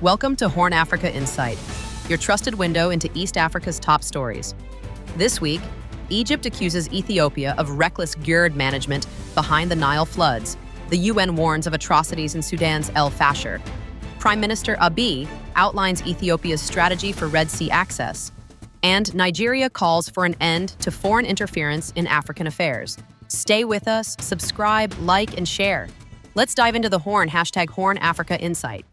Welcome to HornAfrica Insight, your trusted window into East Africa's top stories. This week, Egypt accuses Ethiopia of reckless GERD management behind the Nile floods. The UN warns of atrocities in Sudan's Fasher. Prime Minister Abiy outlines Ethiopia's strategy for Red Sea access. And Nigeria calls for an end to foreign interference in African affairs. Stay with us, subscribe, like, and share. Let's dive into the #HornAfrica Insight.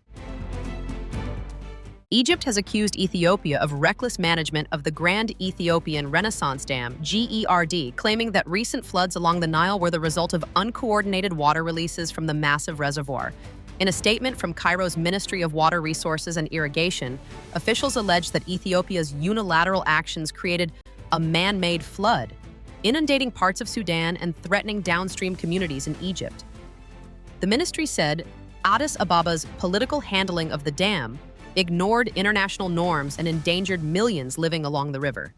Egypt has accused Ethiopia of reckless management of the Grand Ethiopian Renaissance Dam, GERD, claiming that recent floods along the Nile were the result of uncoordinated water releases from the massive reservoir. In a statement from Cairo's Ministry of Water Resources and Irrigation, officials allege that Ethiopia's unilateral actions created a man-made flood, inundating parts of Sudan and threatening downstream communities in Egypt. The ministry said Addis Ababa's political handling of the dam ignored international norms and endangered millions living along the river.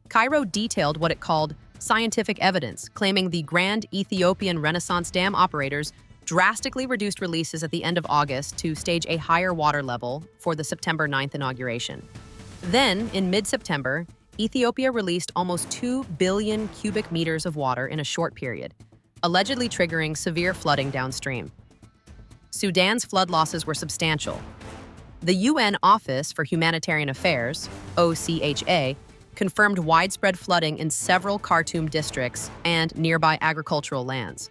Cairo detailed what it called scientific evidence, claiming the Grand Ethiopian Renaissance Dam operators drastically reduced releases at the end of August to stage a higher water level for the September 9th inauguration. Then, in mid-September, Ethiopia released almost 2 billion cubic meters of water in a short period, allegedly triggering severe flooding downstream. Sudan's flood losses were substantial. The UN Office for Humanitarian Affairs, OCHA, confirmed widespread flooding in several Khartoum districts and nearby agricultural lands.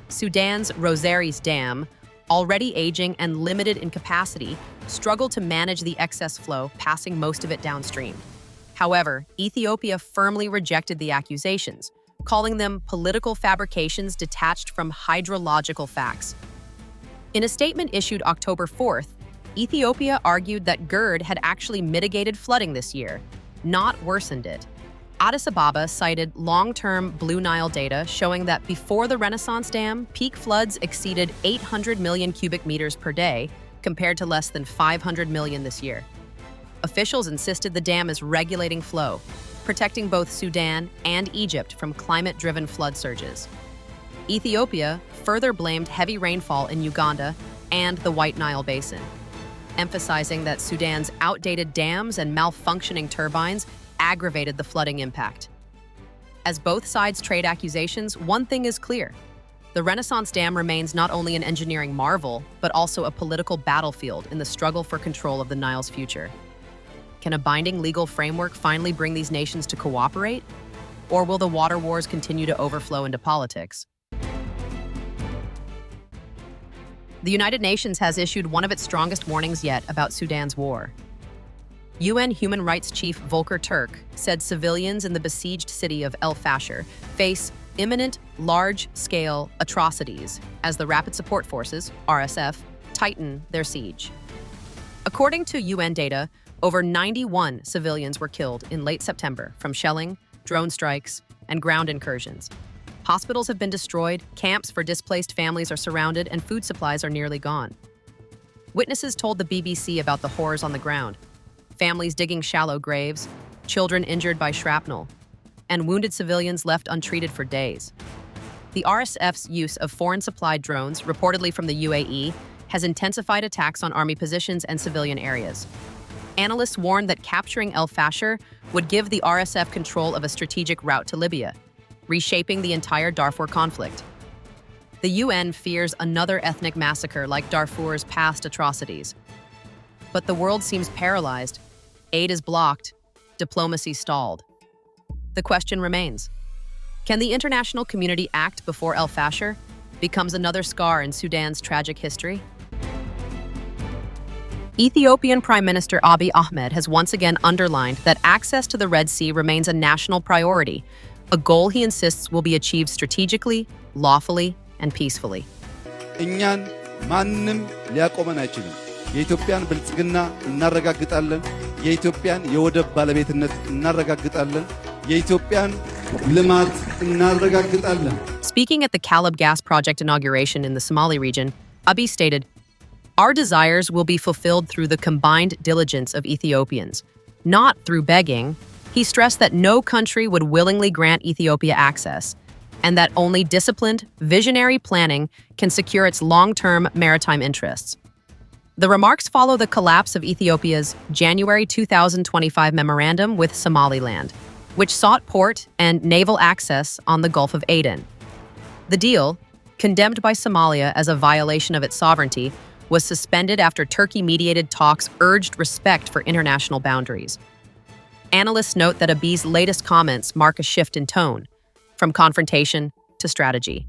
Sudan's Rosaires Dam, already aging and limited in capacity, struggled to manage the excess flow, passing most of it downstream. However, Ethiopia firmly rejected the accusations, calling them political fabrications detached from hydrological facts. In a statement issued October 4th, Ethiopia argued that GERD had actually mitigated flooding this year, not worsened it. Addis Ababa cited long-term Blue Nile data showing that before the Renaissance Dam, peak floods exceeded 800 million cubic meters per day, compared to less than 500 million this year. Officials insisted the dam is regulating flow, protecting both Sudan and Egypt from climate-driven flood surges. Ethiopia further blamed heavy rainfall in Uganda and the White Nile Basin, emphasizing that Sudan's outdated dams and malfunctioning turbines aggravated the flooding impact. As both sides trade accusations, one thing is clear. The Renaissance Dam remains not only an engineering marvel, but also a political battlefield in the struggle for control of the Nile's future. Can a binding legal framework finally bring these nations to cooperate? Or will the water wars continue to overflow into politics? The United Nations has issued one of its strongest warnings yet about Sudan's war. UN Human Rights Chief Volker Turk said civilians in the besieged city of Fasher face imminent, large-scale atrocities as the Rapid Support Forces, RSF, tighten their siege. According to UN data, over 91 civilians were killed in late September from shelling, drone strikes, and ground incursions. Hospitals have been destroyed, camps for displaced families are surrounded, and food supplies are nearly gone. Witnesses told the BBC about the horrors on the ground: families digging shallow graves, children injured by shrapnel, and wounded civilians left untreated for days. The RSF's use of foreign-supplied drones, reportedly from the UAE, has intensified attacks on army positions and civilian areas. Analysts warned that capturing Fasher would give the RSF control of a strategic route to Libya, reshaping the entire Darfur conflict. The UN fears another ethnic massacre like Darfur's past atrocities. But the world seems paralyzed. Aid is blocked, diplomacy stalled. The question remains: can the international community act before Fasher becomes another scar in Sudan's tragic history? Ethiopian Prime Minister Abiy Ahmed has once again underlined that access to the Red Sea remains a national priority, a goal he insists will be achieved strategically, lawfully, and peacefully. እኛን ማንም ሊያቆመን አይችልም። የኢትዮጵያን ብልጽግና እናረጋግጣለን። የኢትዮጵያን የወደብ ባለቤትነት እናረጋግጣለን። የኢትዮጵያን ልማት እናረጋግጣለን. Speaking at the Caleb Gas Project inauguration in the Somali region, Abiy stated, "Our desires will be fulfilled through the combined diligence of Ethiopians, not through begging." He stressed that no country would willingly grant Ethiopia access, and that only disciplined, visionary planning can secure its long-term maritime interests. The remarks follow the collapse of Ethiopia's January 2025 memorandum with Somaliland, which sought port and naval access on the Gulf of Aden. The deal, condemned by Somalia as a violation of its sovereignty, was suspended after Turkey-mediated talks urged respect for international boundaries. Analysts note that Abiy's latest comments mark a shift in tone, from confrontation to strategy.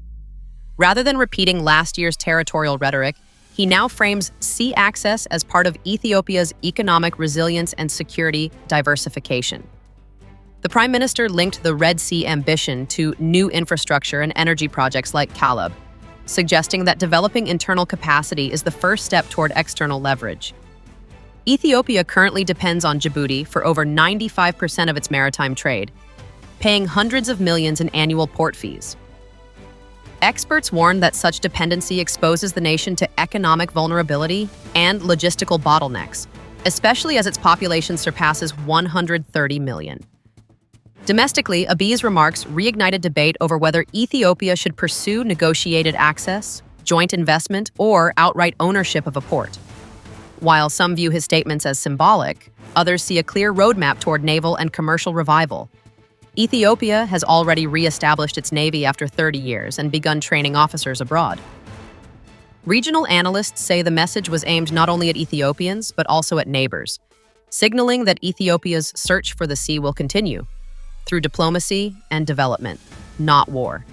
Rather than repeating last year's territorial rhetoric, he now frames sea access as part of Ethiopia's economic resilience and security diversification. The Prime Minister linked the Red Sea ambition to new infrastructure and energy projects like Caleb, suggesting that developing internal capacity is the first step toward external leverage. Ethiopia currently depends on Djibouti for over 95% of its maritime trade, paying hundreds of millions in annual port fees. Experts warn that such dependency exposes the nation to economic vulnerability and logistical bottlenecks, especially as its population surpasses 130 million. Domestically, Abiy's remarks reignited debate over whether Ethiopia should pursue negotiated access, joint investment, or outright ownership of a port. While some view his statements as symbolic, others see a clear roadmap toward naval and commercial revival. Ethiopia has already re-established its navy after 30 years and begun training officers abroad. Regional analysts say the message was aimed not only at Ethiopians, but also at neighbors, signaling that Ethiopia's search for the sea will continue through diplomacy and development, not war.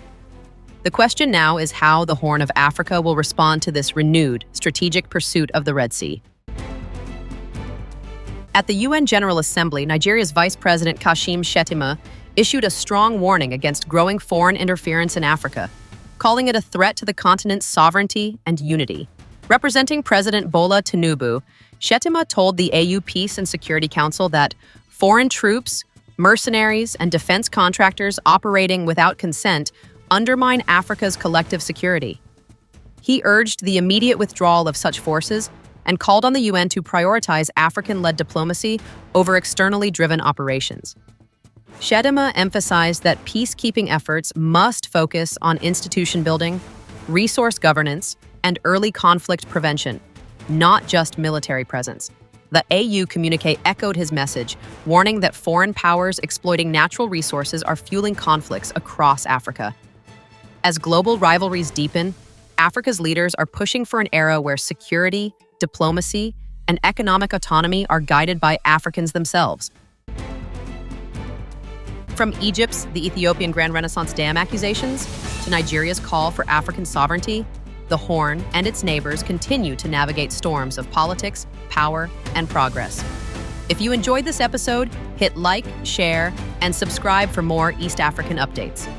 The question now is how the Horn of Africa will respond to this renewed strategic pursuit of the Red Sea. At the UN General Assembly, Nigeria's Vice President Kashim Shettima issued a strong warning against growing foreign interference in Africa, calling it a threat to the continent's sovereignty and unity. Representing President Bola Tinubu, Shettima told the AU Peace and Security Council that foreign troops, mercenaries, and defense contractors operating without consent undermine Africa's collective security. He urged the immediate withdrawal of such forces and called on the UN to prioritize African-led diplomacy over externally driven operations. Shettima emphasized that peacekeeping efforts must focus on institution building, resource governance, and early conflict prevention, not just military presence. The AU communique echoed his message, warning that foreign powers exploiting natural resources are fueling conflicts across Africa. As global rivalries deepen, Africa's leaders are pushing for an era where security, diplomacy, and economic autonomy are guided by Africans themselves. From Egypt's the Ethiopian Grand Renaissance Dam accusations to Nigeria's call for African sovereignty, the Horn and its neighbors continue to navigate storms of politics, power, and progress. If you enjoyed this episode, hit like, share, and subscribe for more East African updates.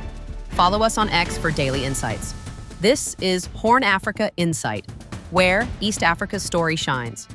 Follow us on X for daily insights. This is HornAfrica Insight, where East Africa's story shines.